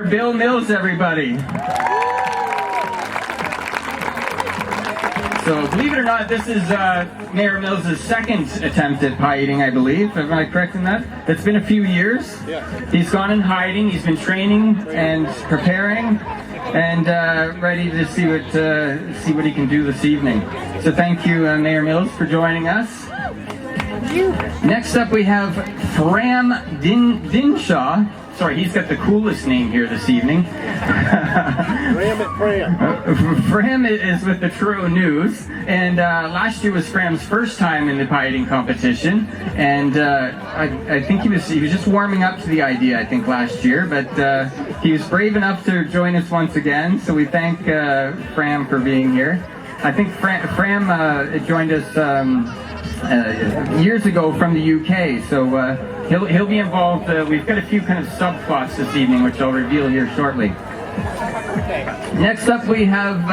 Bill Mills, everybody. So, believe it or not, this is Mayor Mills' second attempt at pie eating, I believe. Am I correct in that? It's been a few years. Yeah. He's gone in hiding. He's been training and preparing and ready to see what he can do this evening. So, thank you, Mayor Mills, for joining us. Next up, we have Fram Dinshaw. Sorry, he's got the coolest name here this evening. Fram is with the Truro News, and last year was Fram's first time in the pie eating competition, and I think he was just warming up to the idea, I think, last year, but he was brave enough to join us once again, so we thank Fram for being here. I think Fram joined us years ago from the UK, so he'll be involved. We've got a few kind of subplots this evening, which I'll reveal here shortly. Next up, we have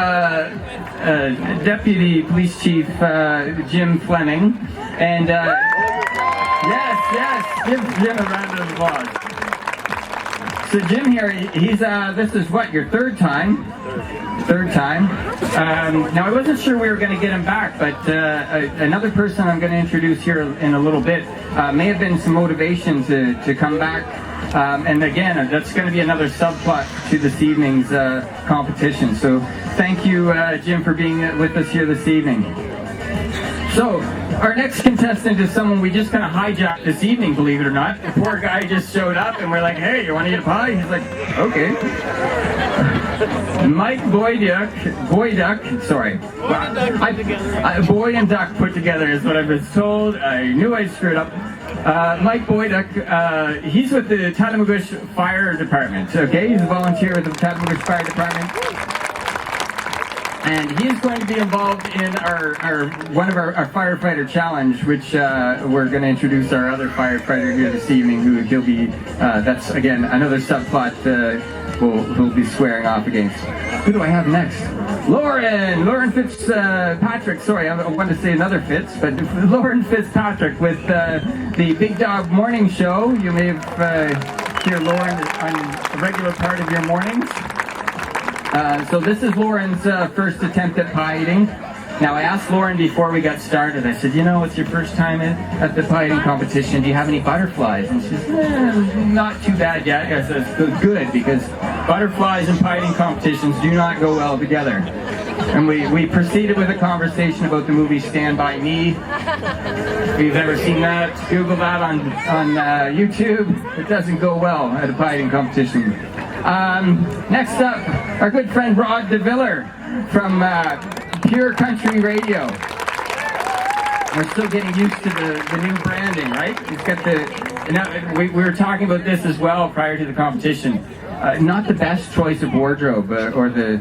Deputy Police Chief Jim Fleming, and yes, give Jim a round of applause. So Jim here, he's this is what, your third time? Third time. Now I wasn't sure we were going to get him back, but another person I'm going to introduce here in a little bit may have been some motivation to come back. And again, that's going to be another subplot to this evening's competition. So thank you, Jim, for being with us here this evening. So, our next contestant is someone we just kind of hijacked this evening, believe it or not. The poor guy just showed up and we're like, hey, you want to eat a pie? He's like, okay. Mike Boyd and Duck put together is what I was told. I knew I'd screwed up. Mike Boyduck, he's with the Tatamagouche Fire Department, okay? He's a volunteer with the Tatamagouche Fire Department. And he is going to be involved in one of our firefighter challenge, which we're going to introduce our other firefighter here this evening, he'll be, that's again, another subplot we'll be squaring off against. Who do I have next? Lauren Fitzpatrick, sorry, I wanted to say another Fitz, but Lauren Fitzpatrick with the Big Dog Morning Show. You may have heard Lauren on a regular part of your mornings. So this is Lauren's first attempt at pie eating. Now I asked Lauren before we got started, I said, it's your first time at the pie eating competition, do you have any butterflies? And she said, not too bad yet. I said, good, because butterflies and pie eating competitions do not go well together. And we proceeded with a conversation about the movie Stand By Me. If you've ever seen that, Google that on YouTube. It doesn't go well at a pie eating competition. Next up, our good friend Rod DeViller from Pure Country Radio. We're still getting used to the new branding, right? He's got we were talking about this as well prior to the competition. Not the best choice of wardrobe, or the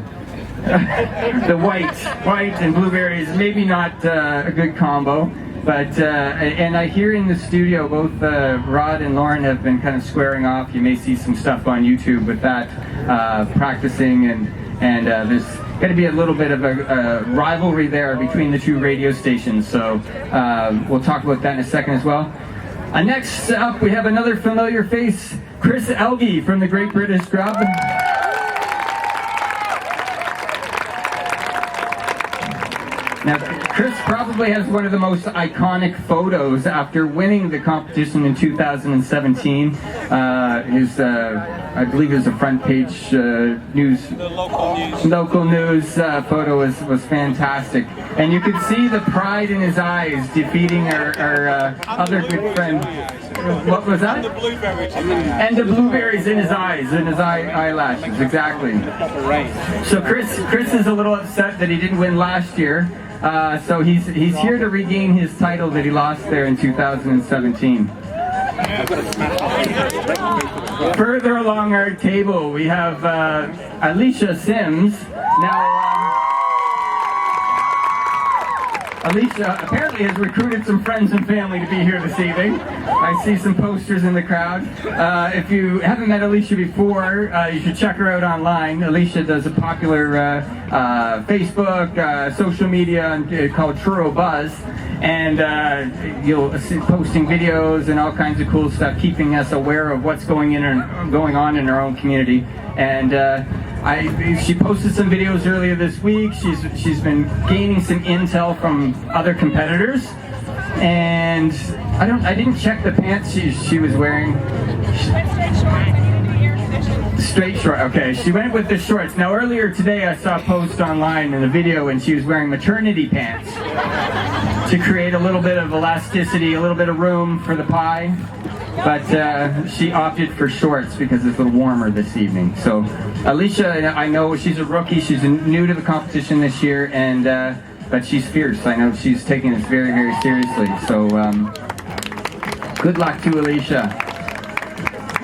white and blueberries, maybe not a good combo. But, and I hear in the studio, both Rod and Lauren have been kind of squaring off. You may see some stuff on YouTube with that, practicing, and there's going to be a little bit of a rivalry there between the two radio stations. So we'll talk about that in a second as well. Next up, we have another familiar face, Chris Elgie from the Great British Grub. Now, Chris probably has one of the most iconic photos after winning the competition in 2017. I believe his front page news. The local news photo was fantastic, and you could see the pride in his eyes defeating our other good friend. What was that? And the blueberries. And the blueberries in his eyes, in his eyelashes, exactly. So Chris is a little upset that he didn't win last year. So he's here to regain his title that he lost there in 2017. Further along our table, we have Alicia Sims. Now, Alicia apparently has recruited some friends and family to be here this evening. I see some posters in the crowd. If you haven't met Alicia before, you should check her out online. Alicia does a popular Facebook, social media called Truro Buzz. And you'll see posting videos and all kinds of cool stuff, keeping us aware of what's going on in our own community. And she posted some videos earlier this week. She's been gaining some intel from other competitors, and I didn't check the pants she was wearing. Straight short. Okay, she went with the shorts. Now earlier today I saw a post online in a video, and she was wearing maternity pants to create a little bit of elasticity, a little bit of room for the pie. But she opted for shorts because it's a little warmer this evening. So Alicia, I know she's a rookie. She's new to the competition this year, and but she's fierce. I know she's taking this very, very seriously. So good luck to Alicia.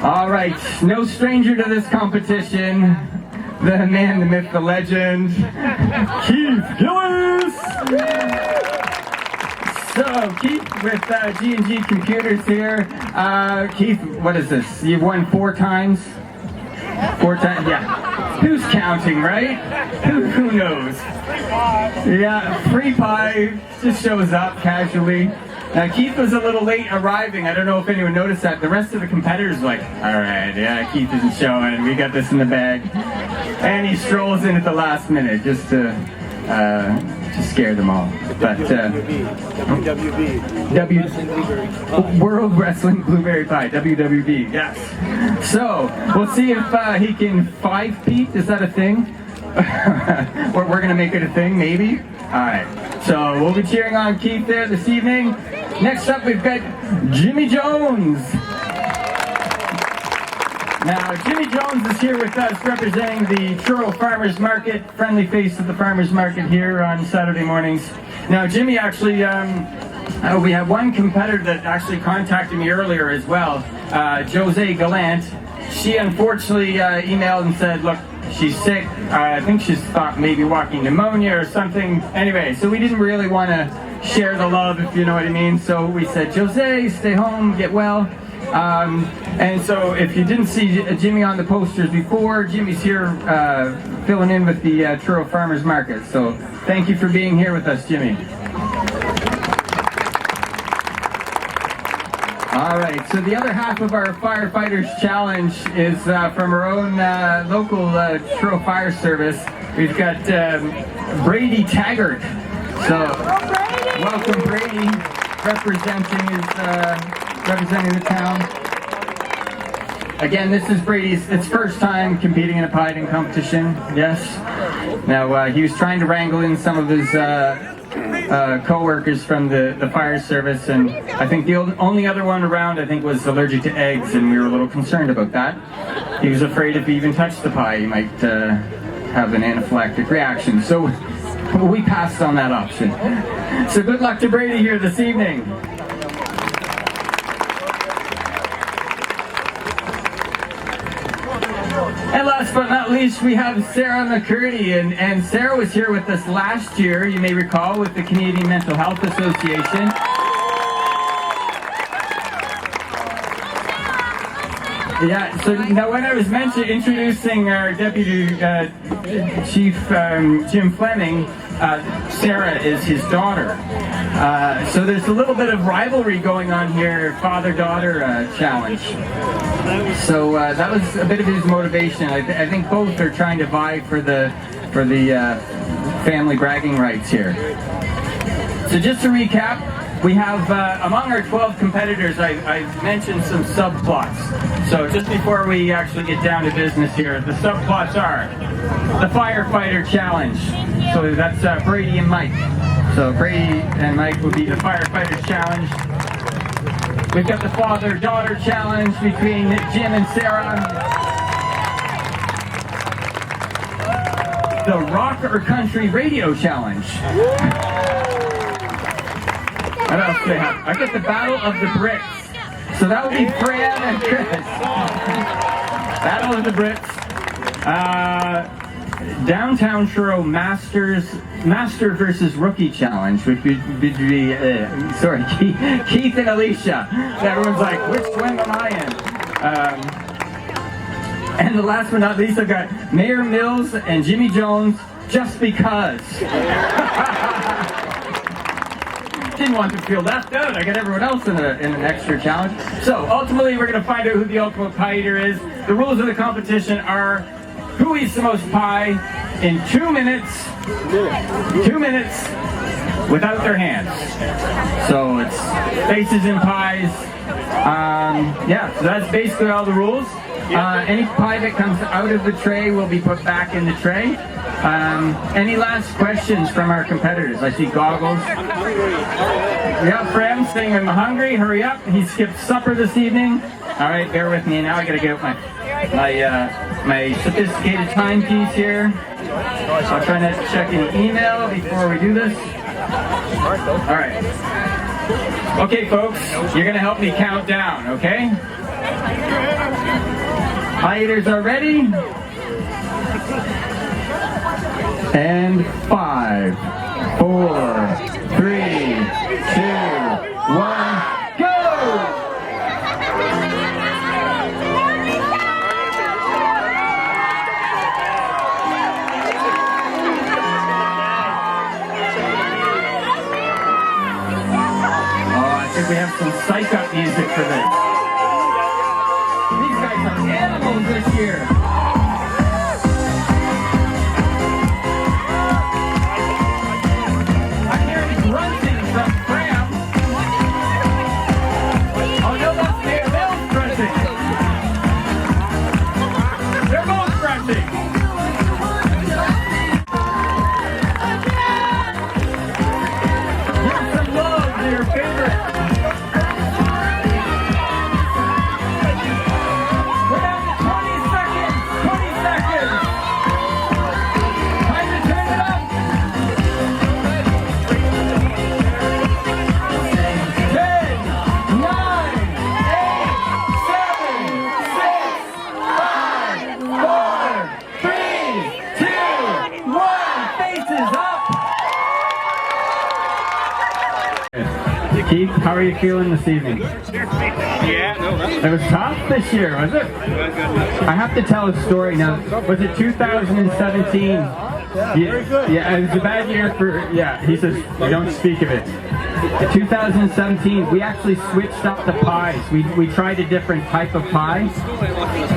All right, no stranger to this competition, the man, the myth, the legend, Keith Gillis. So, Keith with G&G Computers here. Keith, what is this? You've won 4 times? 4 times? Yeah. Who's counting, right? Who knows? Yeah, free pie just shows up casually. Now, Keith was a little late arriving. I don't know if anyone noticed that. The rest of the competitors were like, all right, yeah, Keith isn't showing. We got this in the bag. And he strolls in at the last minute just to scare them all. But World Wrestling Blueberry Pie, WWB, yes. So we'll see if he can 5-peat. Is that a thing? We're going to make it a thing, maybe. All right. So we'll be cheering on Keith there this evening. Next up, we've got Jimmy Jones. Now, Jimmy Jones is here with us representing the Truro Farmers Market, friendly face of the Farmers Market here on Saturday mornings. Now, Jimmy actually, we have one competitor that actually contacted me earlier as well, Jose Gallant. She unfortunately emailed and said, look, she's sick. I think she's thought maybe walking pneumonia or something. Anyway, so we didn't really want to share the love, if you know what I mean. So we said, Jose, stay home, get well. And so if you didn't see Jimmy on the posters before, Jimmy's here filling in with the Truro Farmers Market. So thank you for being here with us, Jimmy. All right, so the other half of our Firefighters Challenge is from our own local Truro Fire Service. We've got Brady Taggart. So welcome, Brady, representing the town. Again, this is Brady's first time competing in a pie eating competition. Yes. Now he was trying to wrangle in some of his co-workers from the fire service, and I think the only other one around I think was allergic to eggs, and we were a little concerned about that. He was afraid if he even touched the pie he might have an anaphylactic reaction, so we passed on that option. So good luck to Brady here this evening. And last but not least, we have Sarah McCurdy, and Sarah was here with us last year, you may recall, with the Canadian Mental Health Association. Yeah, so now when I was introducing our Deputy Chief Jim Fleming, Sarah is his daughter. So there's a little bit of rivalry going on here, father-daughter challenge. So that was a bit of his motivation. I think both are trying to vie for the family bragging rights here. So just to recap, we have among our 12 competitors, I mentioned some subplots. So just before we actually get down to business here, the subplots are the Firefighter Challenge. So that's Brady and Mike. So Brady and Mike will be the Firefighter Challenge. We've got the Father-Daughter Challenge between Jim and Sarah. The Rock or Country Radio Challenge. What else do they have? I got the Battle of the Brits. So that will be Fran and Chris. Battle of the Brits. Downtown Truro Master versus Rookie Challenge, which would be Keith and Alicia. Everyone's like, which one am I in? And the last but not least, I've got Mayor Mills and Jimmy Jones, just because. Didn't want to feel left out. I got everyone else in an extra challenge. So ultimately, we're going to find out who the ultimate pie eater is. The rules of the competition are who eats the most pie in 2 minutes. 2 minutes without their hands. So it's faces and pies. Yeah, so that's basically all the rules. Any pie that comes out of the tray will be put back in the tray. Any last questions from our competitors? I see goggles. Yeah, Frem saying I'm hungry. Hurry up. He skipped supper this evening. All right, bear with me. Now I gotta get out my sophisticated timepiece here. I'll try not to check an email before we do this. All right. Okay, folks, you're gonna help me count down, okay? Pie eaters are ready. And 5, 4, 3, 2, 1, go! Oh, I think we have some psych up music for this. These guys are animals this year. Keith, how are you feeling this evening? Yeah, no, it was tough this year, was it? I have to tell a story now. Was it 2017? Yeah, it was a bad year for, he says, we don't speak of it. In 2017, we actually switched up the pies. We tried a different type of pie.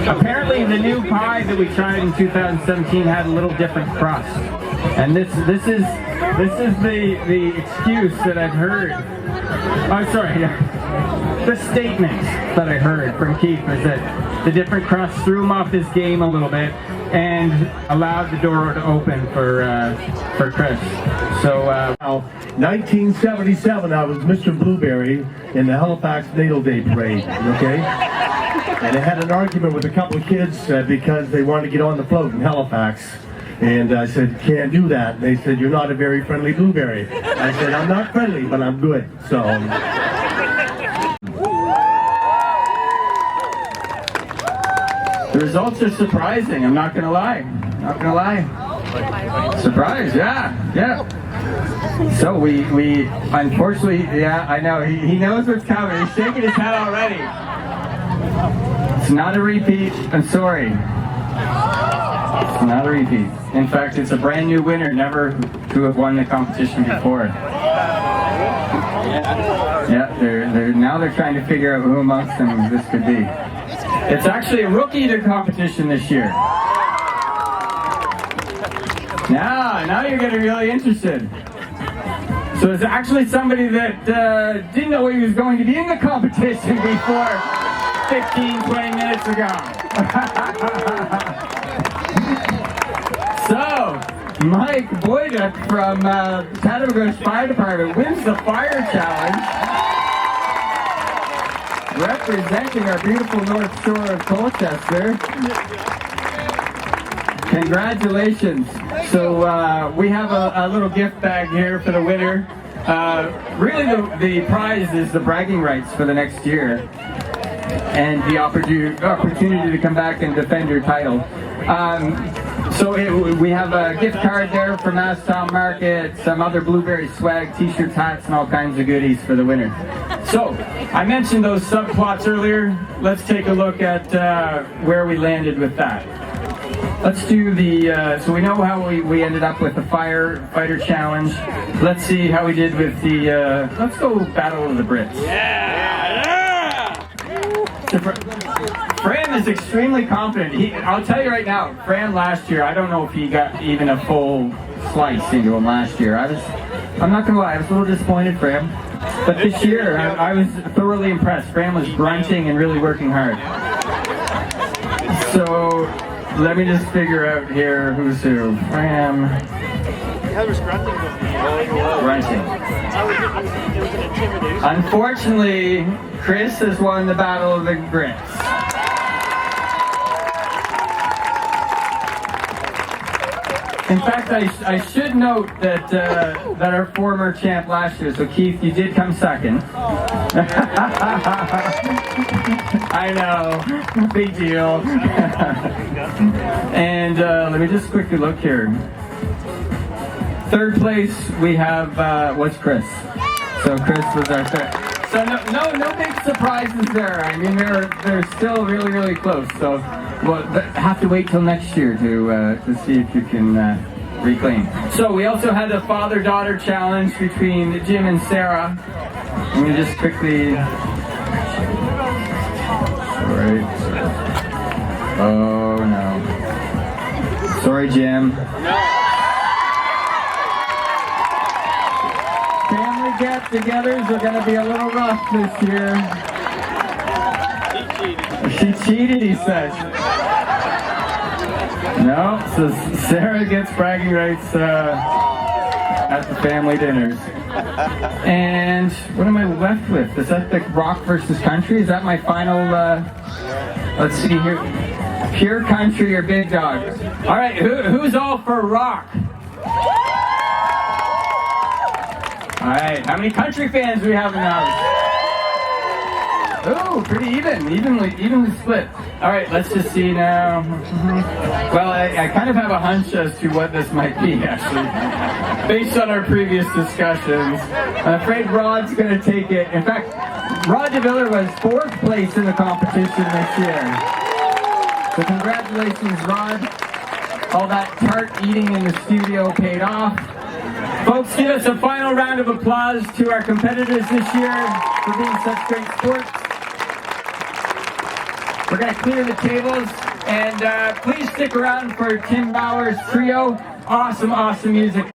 Apparently, the new pie that we tried in 2017 had a little different crust. And this is the excuse that I've heard. I'm sorry, the statement that I heard from Keith was that the different crust threw him off his game a little bit and allowed the door to open for Chris. So, 1977, I was Mr. Blueberry in the Halifax Natal Day Parade, okay? And I had an argument with a couple of kids because they wanted to get on the float in Halifax. And I said, can't do that. And they said, you're not a very friendly blueberry. I said, I'm not friendly, but I'm good. So. The results are surprising, I'm not gonna lie. Surprise, yeah. So we unfortunately, I know, he knows what's coming. He's shaking his head already. It's not a repeat, I'm sorry. It's not a repeat. In fact, it's a brand new winner, never to have won the competition before. Yeah, they're trying to figure out who amongst them this could be. It's actually a rookie eater competition this year. Now you're getting really interested. So it's actually somebody that didn't know he was going to be in the competition before 15, 20 minutes ago. So, Mike Boyduk from Tattagouche Fire Department wins the fire challenge, representing our beautiful North Shore of Colchester. Congratulations. So we have a little gift bag here for the winner. Really the prize is the bragging rights for the next year and the opportunity to come back and defend your title. So we have a gift card there from Masstown Market, some other blueberry swag, t-shirts, hats, and all kinds of goodies for the winner. So, I mentioned those subplots earlier. Let's take a look at where we landed with that. Let's do the, so we know how we ended up with the firefighter challenge. Let's see how we did with the, let's go Battle of the Brits. Fran is extremely confident. I'll tell you right now, Fran last year, I don't know if he got even a full slice into him last year. I'm not gonna lie, I was a little disappointed, Fran. But this year, I was thoroughly impressed. Fran was grunting and really working hard. So, let me just figure out here who's who. Fran. Grunting. Unfortunately, Chris has won the Battle of the Grits. In fact, I should note that that our former champ last year, so Keith, you did come second. I know, big deal. And let me just quickly look here. Third place, we have, what's Chris? So Chris was our third. So no big surprises there. I mean, they're still really, really close. So we'll have to wait till next year to see if you can reclaim. So we also had a father-daughter challenge between Jim and Sarah. Let me just quickly. Sorry. Oh no. Sorry, Jim. Family get-togethers are going to be a little rough this year. She cheated, he said. No, so Sarah gets bragging rights at the family dinners. And what am I left with? Is that the rock versus country? Is that my final, let's see here. Pure country or big dog? All right, who's all for rock? All right, how many country fans do we have in the house? Oh, pretty evenly split. All right, let's just see now. Well, I kind of have a hunch as to what this might be, actually, based on our previous discussions. I'm afraid Rod's going to take it. In fact, Rod DeViller was 4th place in the competition this year. So congratulations, Rod. All that tart eating in the studio paid off. Folks, give us a final round of applause to our competitors this year for being such great sports. We're going to clear the tables, and please stick around for Tim Bauer's trio. Awesome music.